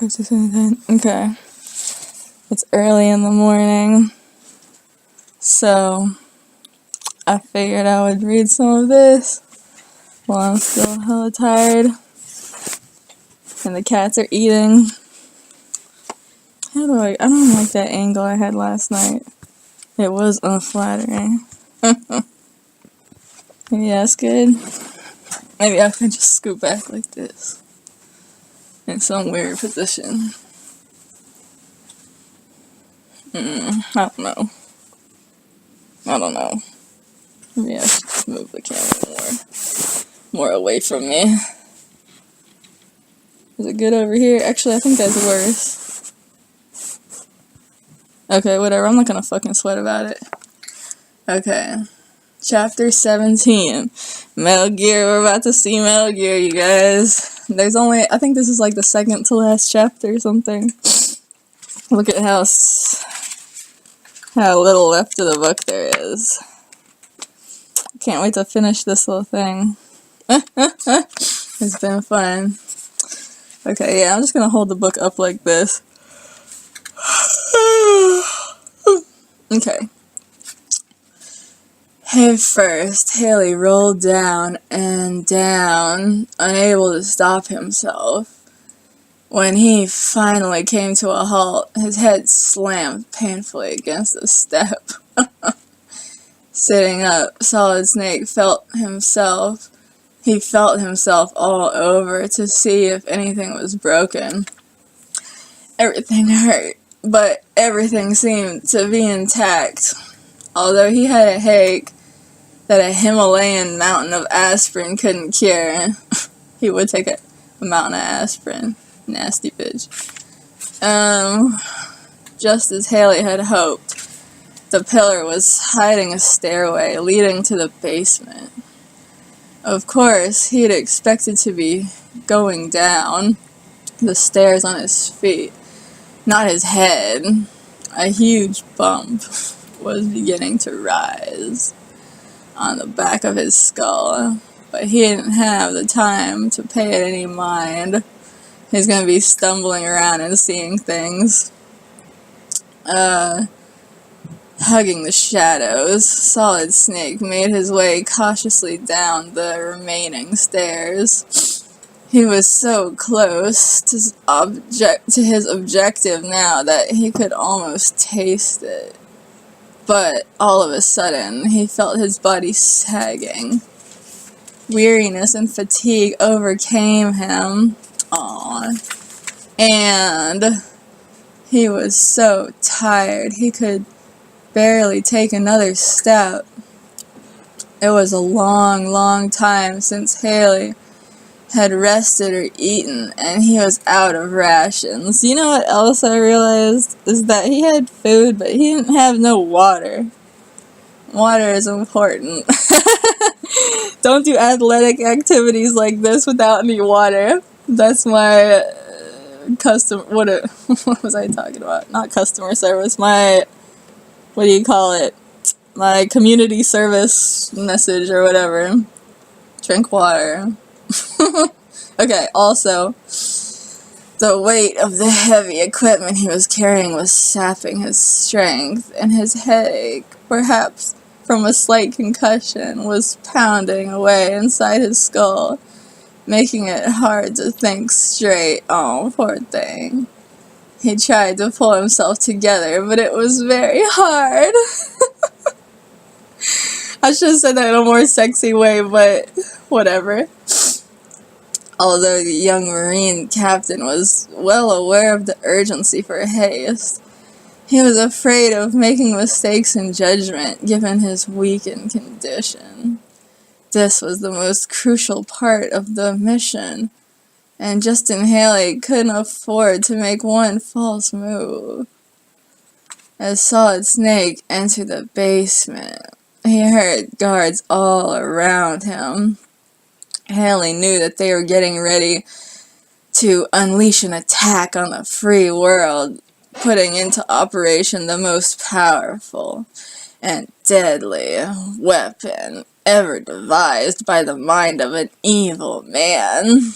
Okay. It's early in the morning, so I figured I would read some of this while I'm still hella tired and the cats are eating. I don't like that angle I had last night. It was unflattering. Maybe that's good. Maybe I can just scoot back like this in some weird position. I don't know. Maybe I should just move the camera more away from me. Is it good over here? Actually, I think that's worse. Okay, whatever. I'm not gonna fucking sweat about it. Okay. Chapter 17. Metal Gear. We're about to see Metal Gear, you guys. I think this is like the second to last chapter or something. Look at how little left of the book there is. Can't wait to finish this little thing. It's been fun. Okay, yeah, I'm just gonna hold the book up like this. Okay. Head first, Haley rolled down and down, unable to stop himself. When he finally came to a halt, his head slammed painfully against a step. Sitting up, Solid Snake felt himself all over to see if anything was broken. Everything hurt, but everything seemed to be intact. Although he had a headache that a Himalayan mountain of aspirin couldn't cure, he would take a mountain of aspirin. Nasty bitch. Just as Haley had hoped, the pillar was hiding a stairway leading to the basement. Of course, he had expected to be going down the stairs on his feet, not his head. A huge bump was beginning to rise on the back of his skull, but he didn't have the time to pay it any mind. He's gonna be stumbling around and seeing things. Hugging the shadows, Solid Snake made his way cautiously down the remaining stairs. He was so close to his objective now that he could almost taste it. But all of a sudden, he felt his body sagging. Weariness and fatigue overcame him. And he was so tired he could barely take another step. It was a long, long time since Haley had rested or eaten, and he was out of rations. You know what else I realized? Is that he had food, but he didn't have no water. Water is important. Don't do athletic activities like this without any water. That's my what was I talking about? Not customer service, my my community service message or whatever. Drink water. Okay, also, the weight of the heavy equipment he was carrying was sapping his strength, and his headache, perhaps from a slight concussion, was pounding away inside his skull, making it hard to think straight. Oh, poor thing. He tried to pull himself together, but it was very hard. I should have said that in a more sexy way, but whatever. Although the young Marine captain was well aware of the urgency for haste, he was afraid of making mistakes in judgment given his weakened condition. This was the most crucial part of the mission, and Justin Haley couldn't afford to make one false move. As Solid Snake entered the basement, he heard guards all around him. Haley knew that they were getting ready to unleash an attack on the free world, putting into operation the most powerful and deadly weapon ever devised by the mind of an evil man.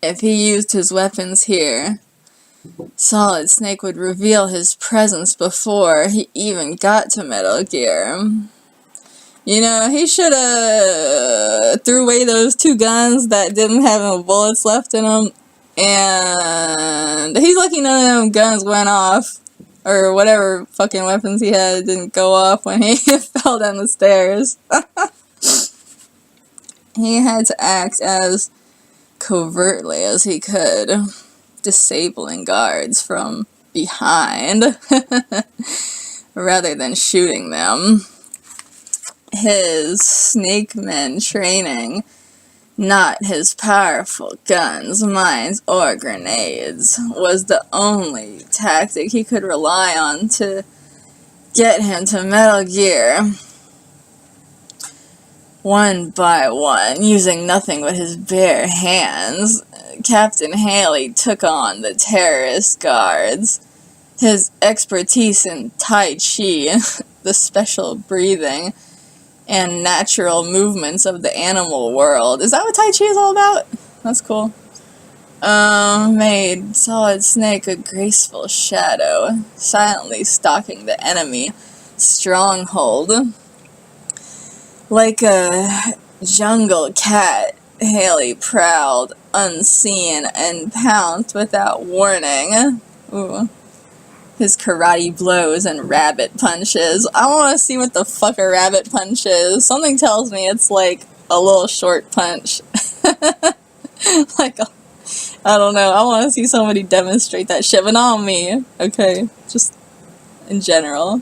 If he used his weapons here, Solid Snake would reveal his presence before he even got to Metal Gear. You know, he should have threw away those 2 guns that didn't have no bullets left in them. And he's lucky none of them guns went off. Or whatever fucking weapons he had didn't go off when he fell down the stairs. He had to act as covertly as he could, disabling guards from behind rather than shooting them. His snake men training, not his powerful guns, mines, or grenades, was the only tactic he could rely on to get him to Metal Gear. One by one, using nothing but his bare hands, Captain Haley took on the terrorist guards. His expertise in Tai Chi, the special breathing, and natural movements of the animal world. Is that what Tai Chi is all about? That's cool. Made Solid Snake a graceful shadow, silently stalking the enemy stronghold. Like a jungle cat, Haley prowled, unseen, and pounced without warning. Ooh. His karate blows and rabbit punches. I want to see what the fuck a rabbit punch is. Something tells me it's like a little short punch. Like, I don't know. I want to see somebody demonstrate that shit, but not on me. Okay, just in general.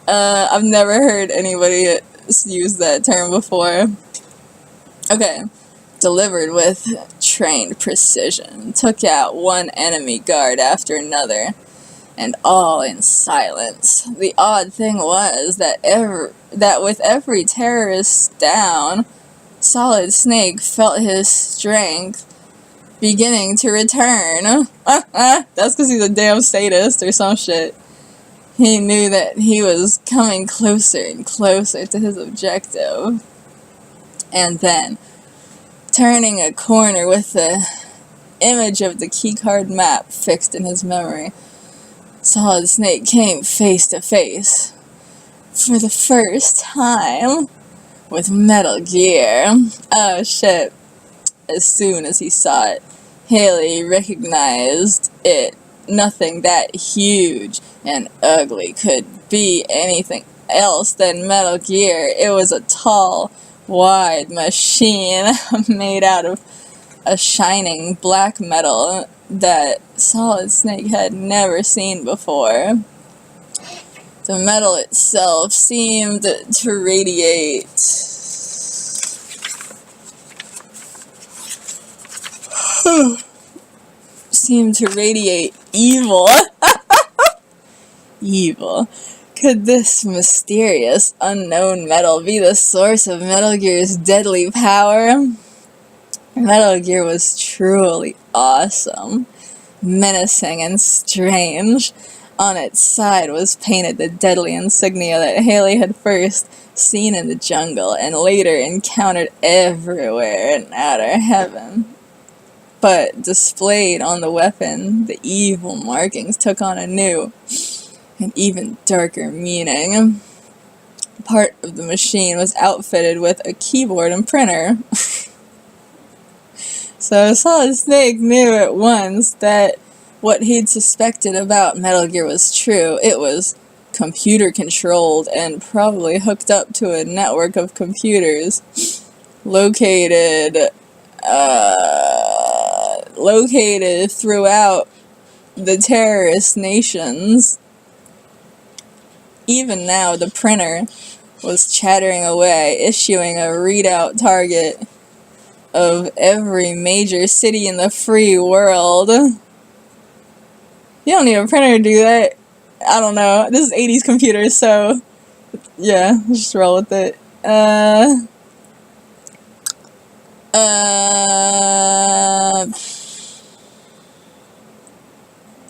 I've never heard anybody use that term before. Okay. Delivered with trained precision. Took out one enemy guard after another. And all in silence. The odd thing was that with every terrorist down, Solid Snake felt his strength beginning to return. That's because he's a damn sadist or some shit. He knew that he was coming closer and closer to his objective. And then, turning a corner with the image of the keycard map fixed in his memory, Solid Snake came face to face, for the first time, with Metal Gear. Oh shit. As soon as he saw it, Haley recognized it. Nothing that huge and ugly could be anything else than Metal Gear. It was a tall, wide machine made out of a shining black metal that Solid Snake had never seen before. The metal itself seemed to radiate evil. Evil. Could this mysterious, unknown metal be the source of Metal Gear's deadly power? Metal Gear was truly awesome, menacing and strange. On its side was painted the deadly insignia that Haley had first seen in the jungle and later encountered everywhere in outer heaven. But displayed on the weapon, the evil markings took on a new and even darker meaning. Part of the machine was outfitted with a keyboard and printer. So Solid Snake knew at once that what he'd suspected about Metal Gear was true. It was computer controlled and probably hooked up to a network of computers located throughout the terrorist nations. Even now, the printer was chattering away, issuing a readout target of every major city in the free world. You don't need a printer to do that. I don't know. This is 80s computers, so yeah, just roll with it.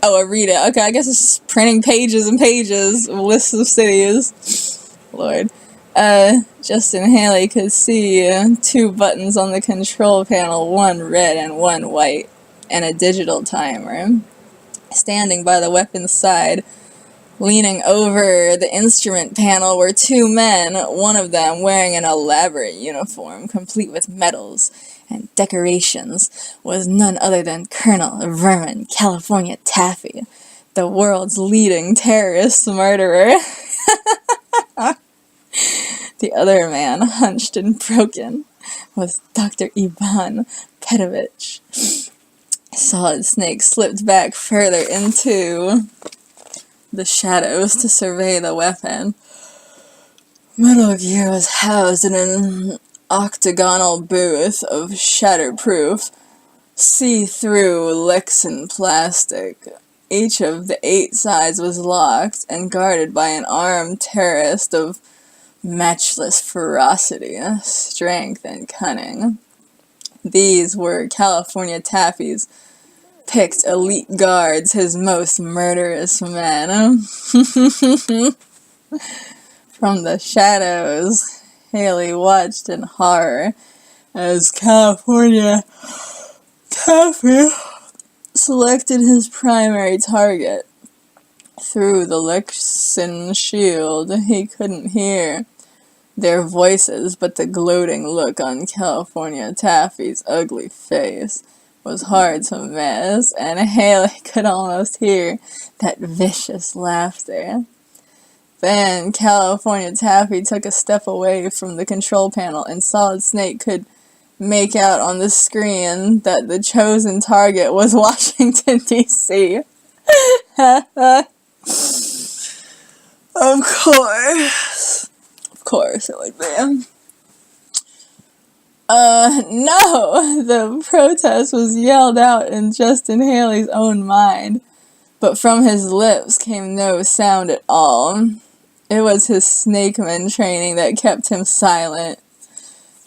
Oh, a readout. Okay, I guess it's just printing pages and pages of lists of cities. Lord. Justin Haley could see two buttons on the control panel, one red and one white, and a digital timer. Standing by the weapon's side, leaning over the instrument panel, were two men, one of them wearing an elaborate uniform, complete with medals and decorations, was none other than Colonel Vermin California Taffy, the world's leading terrorist murderer. The other man, hunched and broken, was Dr. Ivan Petovich. Solid Snake slipped back further into the shadows to survey the weapon. Metal Gear was housed in an octagonal booth of shatterproof, see-through Lexan plastic. Each of the 8 sides was locked and guarded by an armed terrorist of matchless ferocity, strength, and cunning. These were California Taffy's picked elite guards, his most murderous men. From the shadows, Haley watched in horror as California Taffy selected his primary target. Through the Lexan shield, he couldn't hear their voices, but the gloating look on California Taffy's ugly face was hard to miss, and Haley could almost hear that vicious laughter. Then California Taffy took a step away from the control panel, and Solid Snake could make out on the screen that the chosen target was Washington, D.C. Of course. Of course it would be. No! The protest was yelled out in Justin Haley's own mind, but from his lips came no sound at all. It was his snakeman training that kept him silent.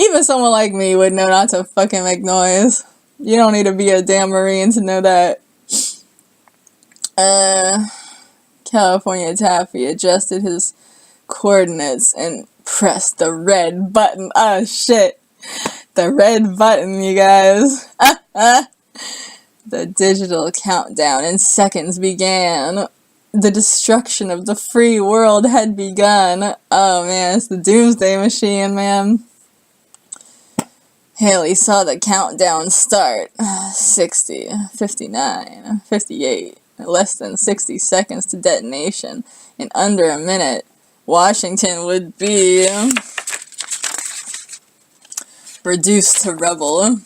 Even someone like me would know not to fucking make noise. You don't need to be a damn Marine to know that. California Taffy adjusted his coordinates and pressed the red button. Oh shit. The red button, you guys. The digital countdown in seconds began. The destruction of the free world had begun. Oh man, it's the doomsday machine, man. Haley saw the countdown start. 60, 59, 58. Less than 60 seconds to detonation. In under a minute, Washington would be reduced to rubble.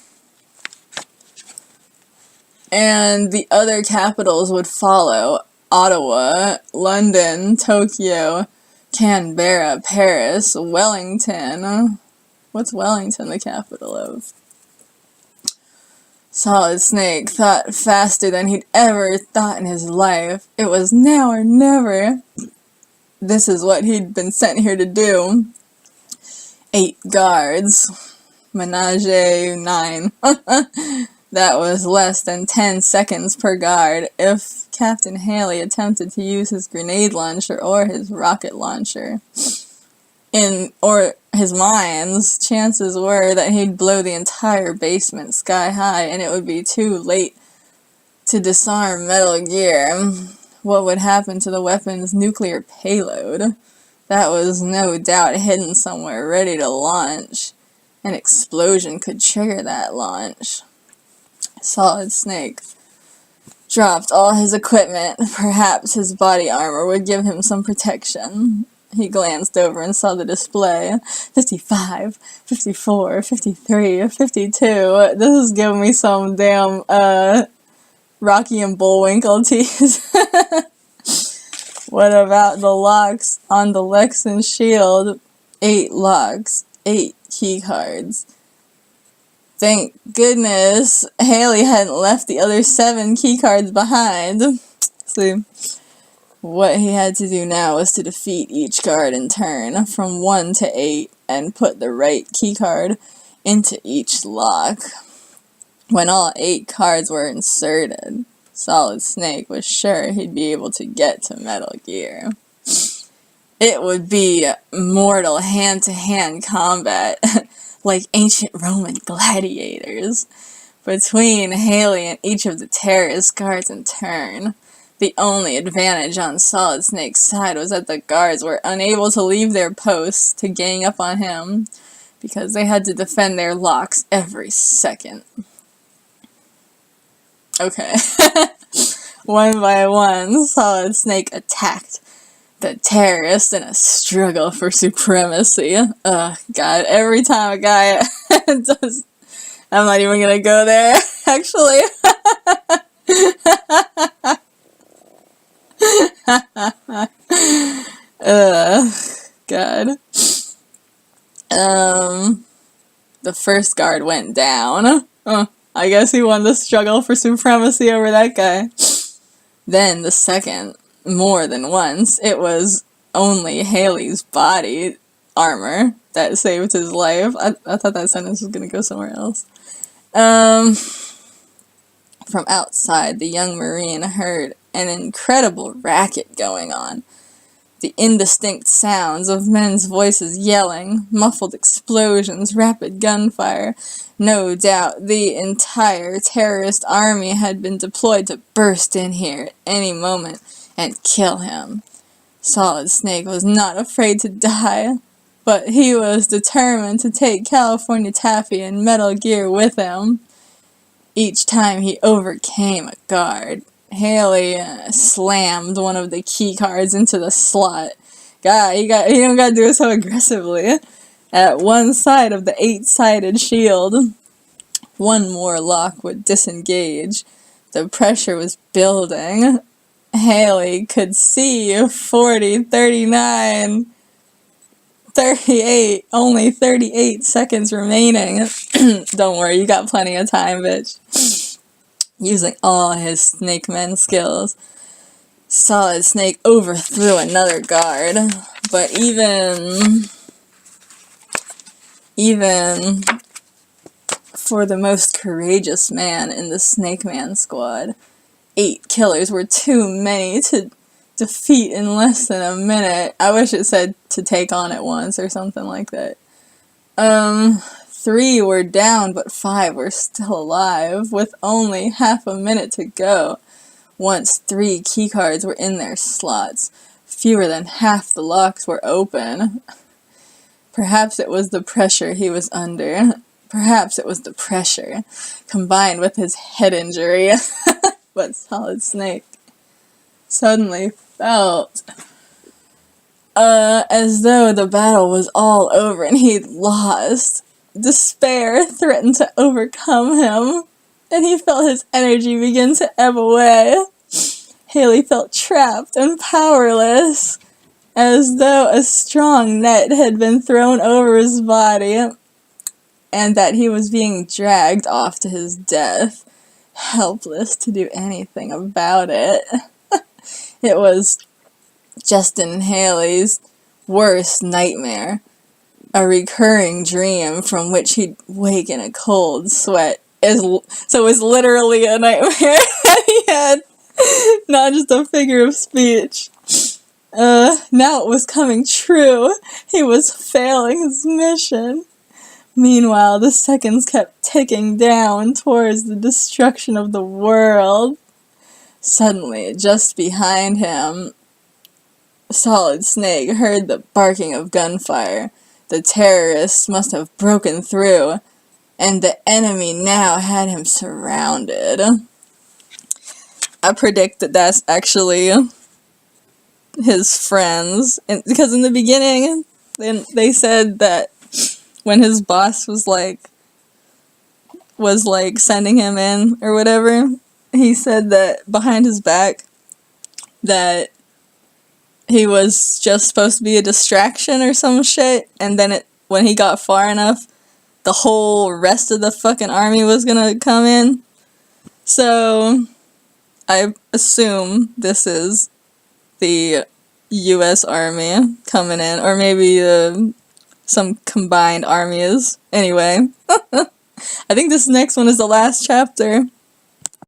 And the other capitals would follow. Ottawa, London, Tokyo, Canberra, Paris, Wellington. What's Wellington the capital of? Solid Snake thought faster than he'd ever thought in his life. It was now or never. This is what he'd been sent here to do. 8 guards. Menage 9. That was less than 10 seconds per guard. If Captain Haley attempted to use his grenade launcher or his rocket launcher or his mines, chances were that he'd blow the entire basement sky high, and it would be too late to disarm Metal Gear. What would happen to the weapon's nuclear payload? That was no doubt hidden somewhere, ready to launch. An explosion could trigger that launch. Solid Snake dropped all his equipment. Perhaps his body armor would give him some protection. He glanced over and saw the display. 55, 54, 53, 52. This is giving me some damn, Rocky and Bullwinkle tease. What about the locks on the Lexan shield? 8 locks, 8 key cards. Thank goodness Haley hadn't left the other 7 key cards behind. See, what he had to do now was to defeat each card in turn, from 1 to 8, and put the right key card into each lock. When all 8 cards were inserted, Solid Snake was sure he'd be able to get to Metal Gear. It would be mortal hand-to-hand combat, like ancient Roman gladiators, between Haley and each of the terrorist guards in turn. The only advantage on Solid Snake's side was that the guards were unable to leave their posts to gang up on him, because they had to defend their locks every second. Okay. One by one, Solid Snake attacked the terrorists in a struggle for supremacy. Ugh, God, every time a guy does... I'm not even gonna go there, actually. God. The first guard went down. I guess he won the struggle for supremacy over that guy. Then the second, more than once, it was only Haley's body armor that saved his life. I thought that sentence was gonna go somewhere else. From outside, the young Marine heard an incredible racket going on. The indistinct sounds of men's voices yelling, muffled explosions, rapid gunfire. No doubt the entire terrorist army had been deployed to burst in here at any moment and kill him. Solid Snake was not afraid to die, but he was determined to take California Taffy and Metal Gear with him. Each time he overcame a guard, Haley slammed one of the key cards into the slot. God, you don't gotta do it so aggressively. At one side of the 8-sided shield, one more lock would disengage. The pressure was building. Haley could see 40, 39, 38, only 38 seconds remaining. Don't worry, you got plenty of time, bitch. Using all his Snake Man skills, Solid Snake overthrew another guard, but even for the most courageous man in the Snake Man squad, 8 killers were too many to defeat in less than a minute. I wish it said to take on at once or something like that. 3 were down, but 5 were still alive, with only half a minute to go. Once 3 keycards were in their slots, fewer than half the locks were open. Perhaps it was the pressure he was under. Perhaps it was the pressure, combined with his head injury. But Solid Snake suddenly felt as though the battle was all over and he'd lost. Despair threatened to overcome him, and he felt his energy begin to ebb away. Haley felt trapped and powerless, as though a strong net had been thrown over his body, and that he was being dragged off to his death, helpless to do anything about it. It was Justin Haley's worst nightmare. A recurring dream from which he'd wake in a cold sweat. So it was literally a nightmare he had, not just a figure of speech. Now it was coming true. He was failing his mission. Meanwhile, the seconds kept ticking down towards the destruction of the world. Suddenly, just behind him, Solid Snake heard the barking of gunfire. The terrorists must have broken through, and the enemy now had him surrounded. I predict that that's actually his friends, because in the beginning, they said that when his boss was sending him in or whatever, he said that behind his back that he was just supposed to be a distraction or some shit, and then when he got far enough, the whole rest of the fucking army was gonna come in. So, I assume this is the U.S. Army coming in, or maybe some combined armies. Anyway, I think this next one is the last chapter.